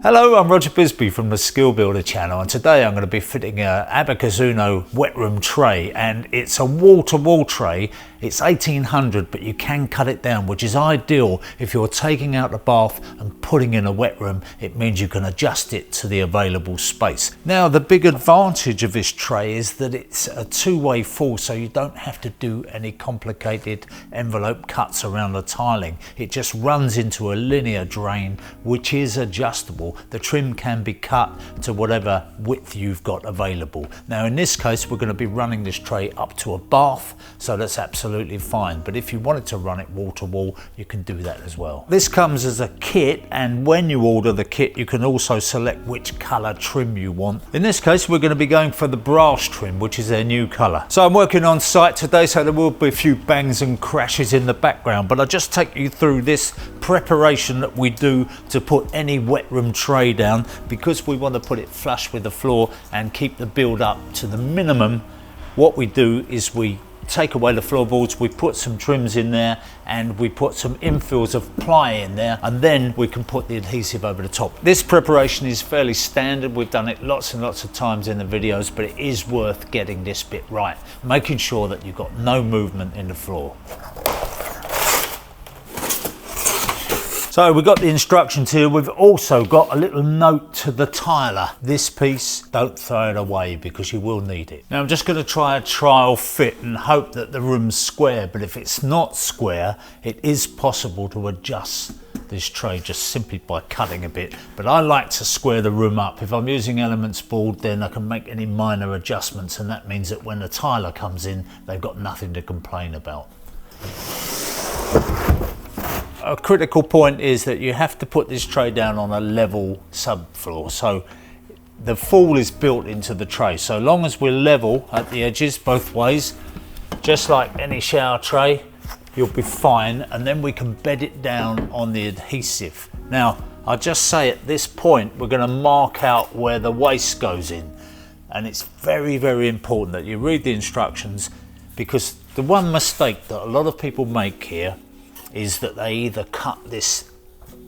Hello, I'm Roger Bisbee from the Skill Builder channel, and today I'm going to be fitting a Abacus Uno wet room tray, and it's a wall-to-wall tray. It's 1800, but you can cut it down, which is ideal if you're taking out the bath and putting in a wet room. It means you can adjust it to the available space. Now, the big advantage of this tray is that it's a two-way fall, so you don't have to do any complicated envelope cuts around the tiling. It just runs into a linear drain, which is adjustable. The trim can be cut to whatever width you've got available. Now, in this case, we're going to be running this tray up to a bath, so that's absolutely fine. But if you wanted to run it wall to wall, you can do that as well. This comes as a kit, and when you order the kit, you can also select which color trim you want. In this case, we're going to be going for the brass trim, which is their new color. So I'm working on site today, so there will be a few bangs and crashes in the background, but I'll just take you through this preparation that we do to put any wet room tray down, because we want to put it flush with the floor and keep the build up to the minimum. What we do is we take away the floorboards, we put some trims in there, and we put some infills of ply in there, and then we can put the adhesive over the top. This preparation is fairly standard. We've done it lots and lots of times in the videos, but it is worth getting this bit right, making sure that you've got no movement in the floor. So we've got the instructions here. We've also got a little note to the tiler. This piece, don't throw it away because you will need it. Now I'm just going to try a trial fit and hope that the room's square, but if it's not square, it is possible to adjust this tray just simply by cutting a bit. But I like to square the room up. If I'm using elements board, then I can make any minor adjustments, and that means that when the tiler comes in, they've got nothing to complain about. A critical point is that you have to put this tray down on a level subfloor, so the fall is built into the tray. So long as we're level at the edges both ways, just like any shower tray, you'll be fine, and then we can bed it down on the adhesive. Now, I'll just say at this point, we're going to mark out where the waste goes in, and it's very, very important that you read the instructions, because the one mistake that a lot of people make here is that they either cut this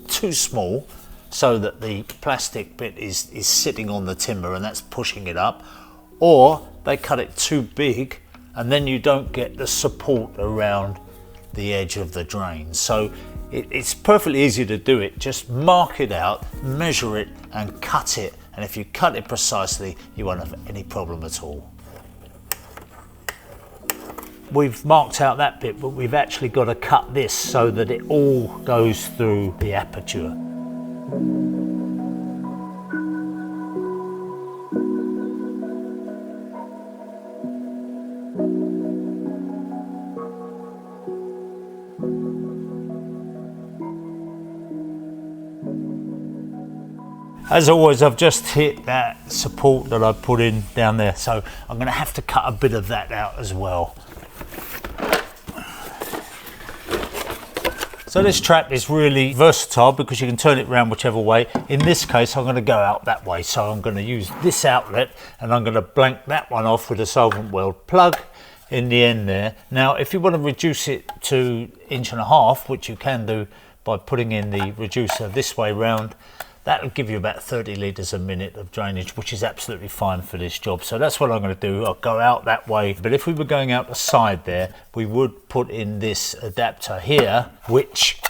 too small so that the plastic bit is sitting on the timber and that's pushing it up, or they cut it too big and then you don't get the support around the edge of the drain. So it's perfectly easy to do it. Just mark it out, measure it and cut it, and if you cut it precisely, you won't have any problem at all. We've marked out that bit, but we've actually got to cut this so that it all goes through the aperture. As always, I've just hit that support that I put in down there, so I'm going to have to cut a bit of that out as well. So this trap is really versatile because you can turn it around whichever way. In this case, I'm going to go out that way, so I'm going to use this outlet and I'm going to blank that one off with a solvent weld plug in the end there. Now, if you want to reduce it to 1.5 inches, which you can do by putting in the reducer this way round, that'll give you about 30 litres a minute of drainage, which is absolutely fine for this job. So that's what I'm going to do. I'll go out that way. But if we were going out the side there, we would put in this adapter here, which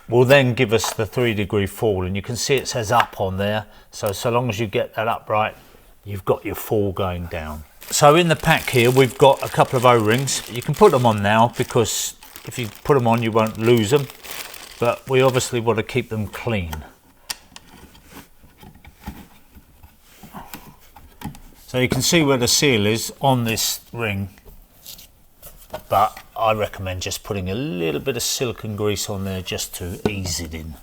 will then give us the 3-degree fall. And you can see it says up on there. So long as you get that upright, you've got your fall going down. So in the pack here, we've got a couple of O-rings. You can put them on now, because if you put them on, you won't lose them. But we obviously want to keep them clean. So you can see where the seal is on this ring, but I recommend just putting a little bit of silicone grease on there just to ease it in.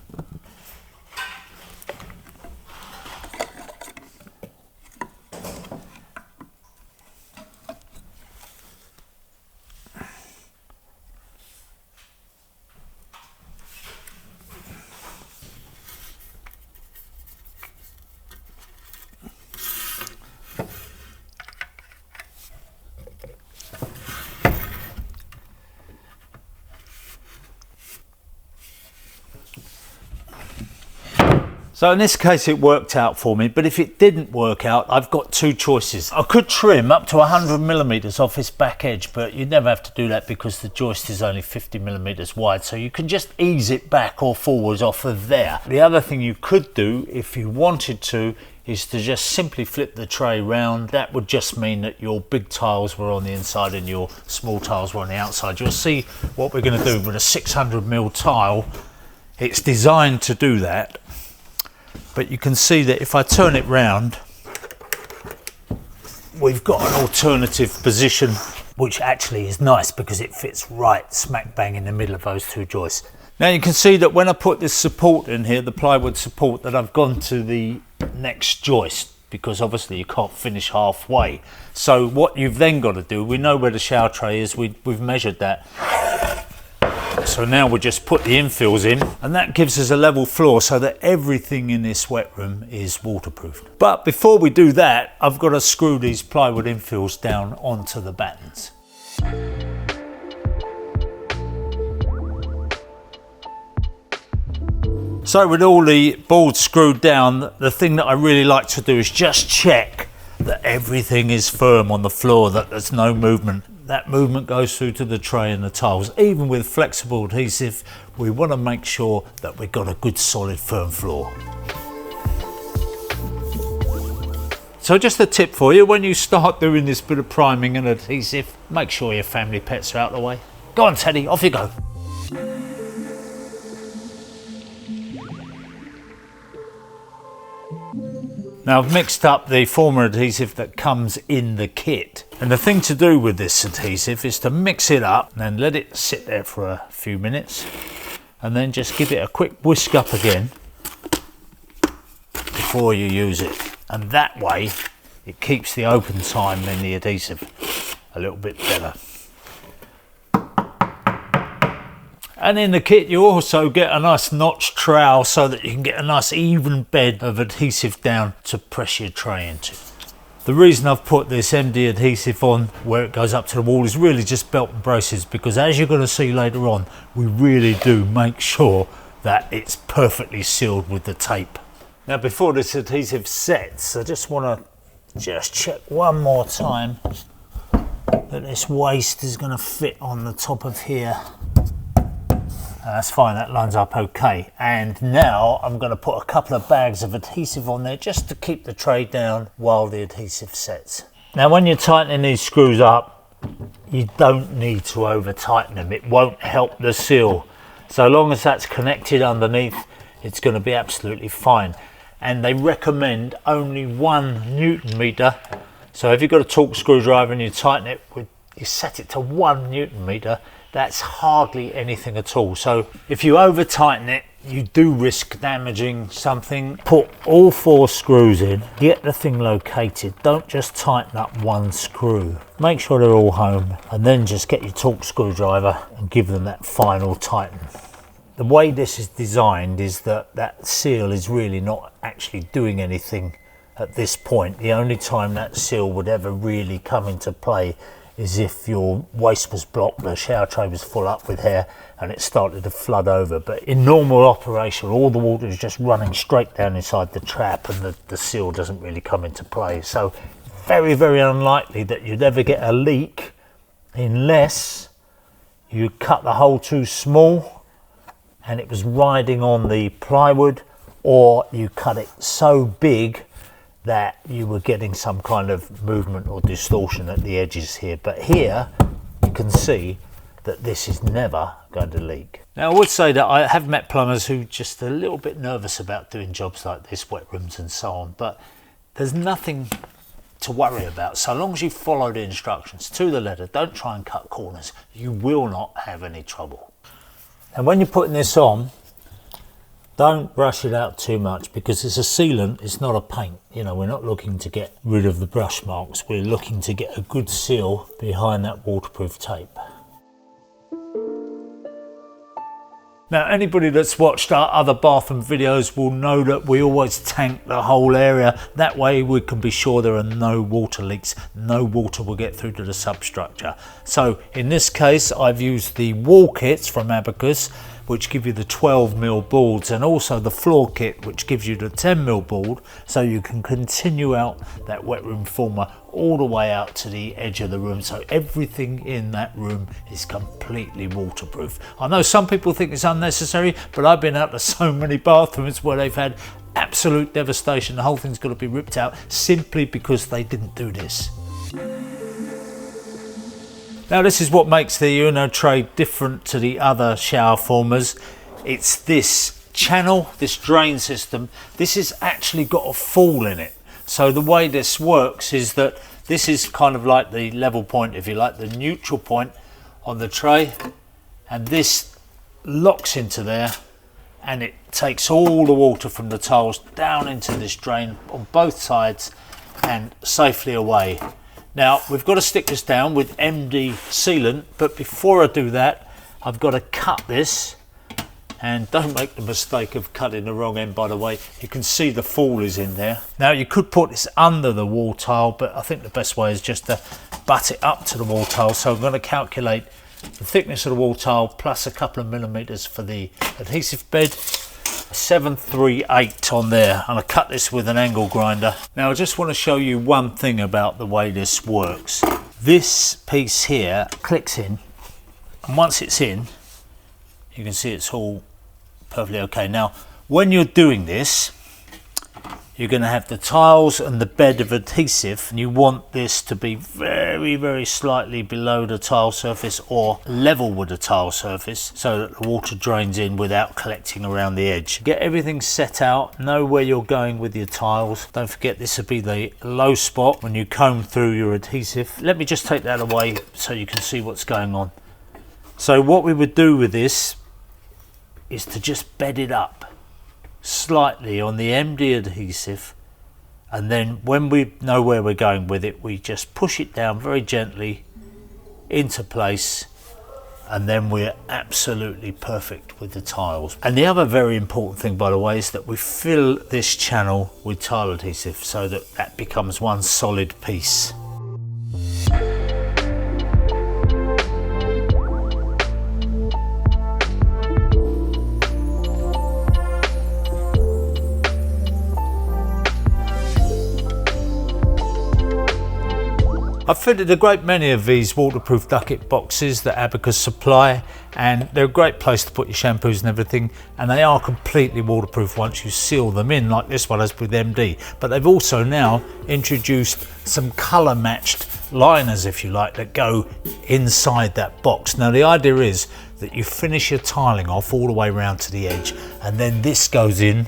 So in this case it worked out for me, but if it didn't work out, I've got two choices. I could trim up to 100mm off this back edge, but you'd never have to do that because the joist is only 50mm wide, so you can just ease it back or forwards off of there. The other thing you could do, if you wanted to, is to just simply flip the tray round. That would just mean that your big tiles were on the inside and your small tiles were on the outside. You'll see what we're going to do with a 600mm tile. It's designed to do that. But you can see that if I turn it round, we've got an alternative position, which actually is nice because it fits right smack bang in the middle of those two joists. Now you can see that when I put this support in here, the plywood support, that I've gone to the next joist, because obviously you can't finish halfway. So what you've then got to do, we know where the shower tray is, we've measured that. So now we just put the infills in, and that gives us a level floor so that everything in this wet room is waterproofed. But before we do that, I've got to screw these plywood infills down onto the battens. So with all the boards screwed down, the thing that I really like to do is just check that everything is firm on the floor, that there's no movement. That movement goes through to the tray and the tiles. Even with flexible adhesive, we want to make sure that we've got a good solid firm floor. So just a tip for you, when you start doing this bit of priming and adhesive, make sure your family pets are out of the way. Go on Teddy, off you go. Now I've mixed up the former adhesive that comes in the kit, and the thing to do with this adhesive is to mix it up and then let it sit there for a few minutes, and then just give it a quick whisk up again before you use it, and that way it keeps the open time in the adhesive a little bit better. And in the kit you also get a nice notch trowel so that you can get a nice even bed of adhesive down to press your tray into. The reason I've put this MD adhesive on where it goes up to the wall is really just belt and braces, because as you're going to see later on, we really do make sure that it's perfectly sealed with the tape. Now before this adhesive sets, I just want to check one more time that this waste is going to fit on the top of here. That's fine, that lines up okay. And now I'm going to put a couple of bags of adhesive on there just to keep the tray down while the adhesive sets. Now when you're tightening these screws up, you don't need to over tighten them. It won't help the seal. So long as that's connected underneath, it's going to be absolutely fine. And they recommend only 1 Newton meter. So if you've got a torque screwdriver and you tighten it, you set it to 1 Newton meter, that's hardly anything at all. So if you over tighten it, you do risk damaging something. Put all 4 screws in, get the thing located. Don't just tighten up 1 screw. Make sure they're all home, and then just get your torque screwdriver and give them that final tighten. The way this is designed is that that seal is really not actually doing anything at this point. The only time that seal would ever really come into play is if your waste was blocked, the shower tray was full up with hair and it started to flood over. But in normal operation, all the water is just running straight down inside the trap, and the seal doesn't really come into play. So very, very unlikely that you'd ever get a leak unless you cut the hole too small and it was riding on the plywood, or you cut it so big that you were getting some kind of movement or distortion at the edges here. But here you can see that this is never going to leak. Now I would say that I have met plumbers who are just a little bit nervous about doing jobs like this, wet rooms and so on, but there's nothing to worry about. So long as you follow the instructions to the letter, don't try and cut corners, you will not have any trouble. And when you're putting this on, don't brush it out too much, because it's a sealant, it's not a paint. You know, we're not looking to get rid of the brush marks, we're looking to get a good seal behind that waterproof tape. Now anybody that's watched our other bathroom videos will know that we always tank the whole area. That way we can be sure there are no water leaks, no water will get through to the substructure. So in this case I've used the wall kits from Abacus, which give you the 12mm boards, and also the floor kit, which gives you the 10mm board, so you can continue out that wet room former all the way out to the edge of the room. So everything in that room is completely waterproof. I know some people think it's unnecessary, but I've been out to so many bathrooms where they've had absolute devastation. The whole thing's got to be ripped out simply because they didn't do this. Now this is what makes the Uno tray different to the other shower formers. It's this channel, this drain system. This has actually got a fall in it. So the way this works is that this is kind of like the level point, if you like, the neutral point on the tray, and this locks into there, and it takes all the water from the tiles down into this drain on both sides and safely away. Now we've got to stick this down with MD sealant, but before I do that I've got to cut this, and don't make the mistake of cutting the wrong end, by the way. You can see the fall is in there. Now you could put this under the wall tile, but I think the best way is just to butt it up to the wall tile. So I'm going to calculate the thickness of the wall tile plus a couple of millimeters for the adhesive bed. 738 on there, and I cut this with an angle grinder. Now I just want to show you one thing about the way this works. This piece here clicks in, and once it's in, you can see it's all perfectly okay. Now when you're doing this, you're going to have the tiles and the bed of adhesive, and you want this to be very, very slightly below the tile surface or level with the tile surface, so that the water drains in without collecting around the edge. Get everything set out, know where you're going with your tiles. Don't forget this will be the low spot when you comb through your adhesive. Let me just take that away so you can see what's going on. So what we would do with this is to just bed it up slightly on the MD adhesive, and then when we know where we're going with it, we just push it down very gently into place, and then we're absolutely perfect with the tiles. And the other very important thing, by the way, is that we fill this channel with tile adhesive so that that becomes one solid piece. I've fitted a great many of these waterproof ducket boxes that Abacus supply, and they're a great place to put your shampoos and everything, and they are completely waterproof once you seal them in, like this one has with MD. But they've also now introduced some colour matched liners, if you like, that go inside that box. Now the idea is that you finish your tiling off all the way around to the edge, and then this goes in,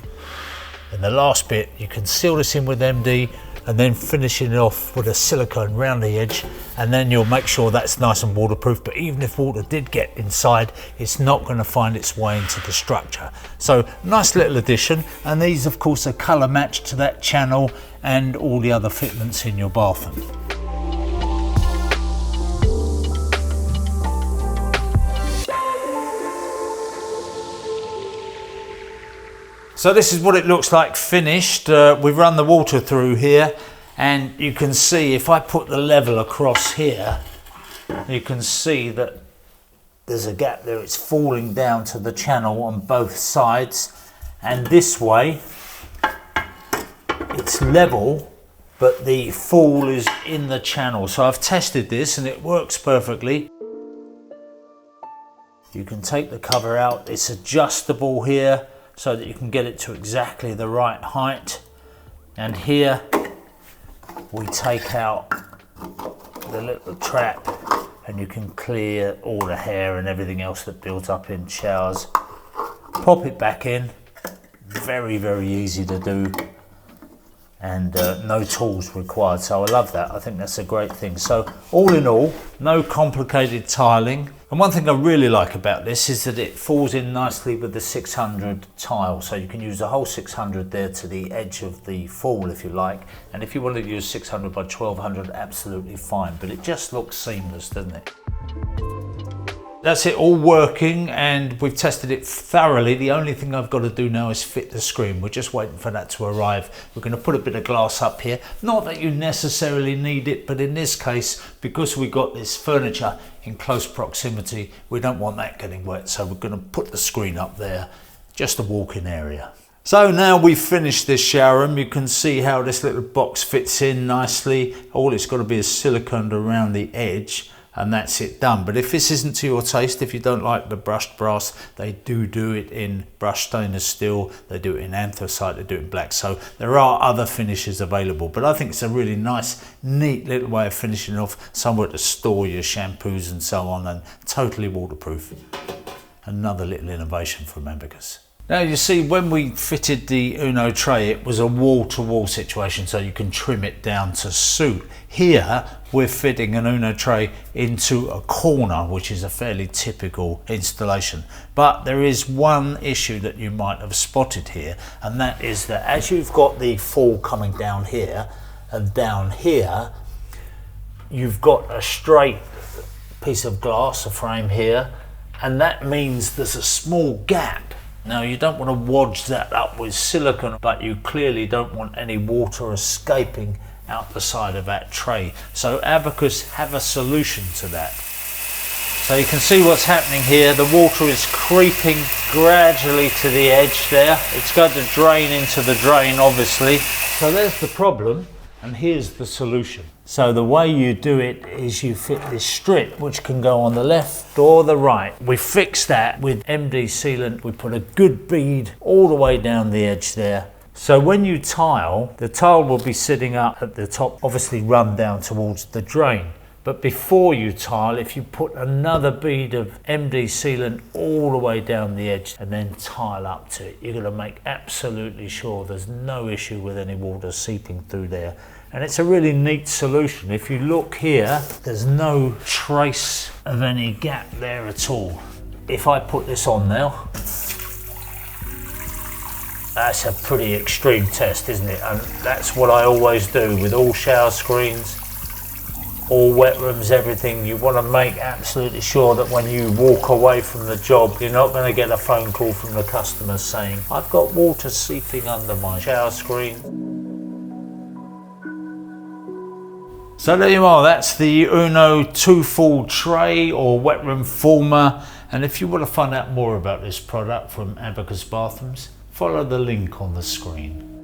and the last bit you can seal this in with MD, and then finishing it off with a silicone round the edge, and then you'll make sure that's nice and waterproof. But even if water did get inside, it's not going to find its way into the structure. So nice little addition, and these of course are colour matched to that channel and all the other fitments in your bathroom. So this is what it looks like finished. We've run the water through here, and you can see if I put the level across here, you can see that there's a gap there. It's falling down to the channel on both sides, and this way it's level, but the fall is in the channel. So I've tested this and it works perfectly. You can take the cover out. It's adjustable here, so that you can get it to exactly the right height. And here we take out the little trap, and you can clear all the hair and everything else that builds up in showers. Pop it back in, very, very easy to do, and no tools required. So I love that. I think that's a great thing. So all in all, no complicated tiling. And one thing I really like about this is that it falls in nicely with the 600 tile. So you can use the whole 600 there to the edge of the fall if you like. And if you want to use 600 by 1200, absolutely fine. But it just looks seamless, doesn't it? That's it all working, and we've tested it thoroughly. The only thing I've got to do now is fit the screen. We're just waiting for that to arrive. We're going to put a bit of glass up here. Not that you necessarily need it, but in this case, because we got this furniture in close proximity, we don't want that getting wet. So we're going to put the screen up there, just a walk-in area. So now we've finished this shower room, you can see how this little box fits in nicely. All it's got to be is siliconed around the edge, and that's it done. But if this isn't to your taste, if you don't like the brushed brass, they do it in brushed stainless steel, they do it in anthracite, they do it in black. So there are other finishes available, but I think it's a really nice, neat little way of finishing off, somewhere to store your shampoos and so on, and totally waterproof. Another little innovation from Abacus. Now you see, when we fitted the Uno tray, it was a wall-to-wall situation, so you can trim it down to suit. Here we're fitting an Uno tray into a corner, which is a fairly typical installation. But there is one issue that you might have spotted here, and that is that as you've got the fall coming down here and down here, you've got a straight piece of glass, a frame here, and that means there's a small gap. Now you don't want to wodge that up with silicone, but you clearly don't want any water escaping out the side of that tray. So Abacus have a solution to that. So you can see what's happening here. The water is creeping gradually to the edge there. It's going to drain into the drain, obviously. So there's the problem, and here's the solution. So the way you do it is you fit this strip, which can go on the left or the right. We fixed that with MD sealant. We put a good bead all the way down the edge there. So when you tile, the tile will be sitting up at the top, obviously run down towards the drain. But before you tile, if you put another bead of MD sealant all the way down the edge and then tile up to it, you're going to make absolutely sure there's no issue with any water seeping through there. And it's a really neat solution. If you look here, there's no trace of any gap there at all. If I put this on now, that's a pretty extreme test, isn't it? And that's what I always do with all shower screens, all wet rooms, everything. You want to make absolutely sure that when you walk away from the job, you're not going to get a phone call from the customer saying, I've got water seeping under my shower screen. So there you are, that's the Uno 2-fall tray or wet room former. And if you want to find out more about this product from Abacus Bathrooms, follow the link on the screen.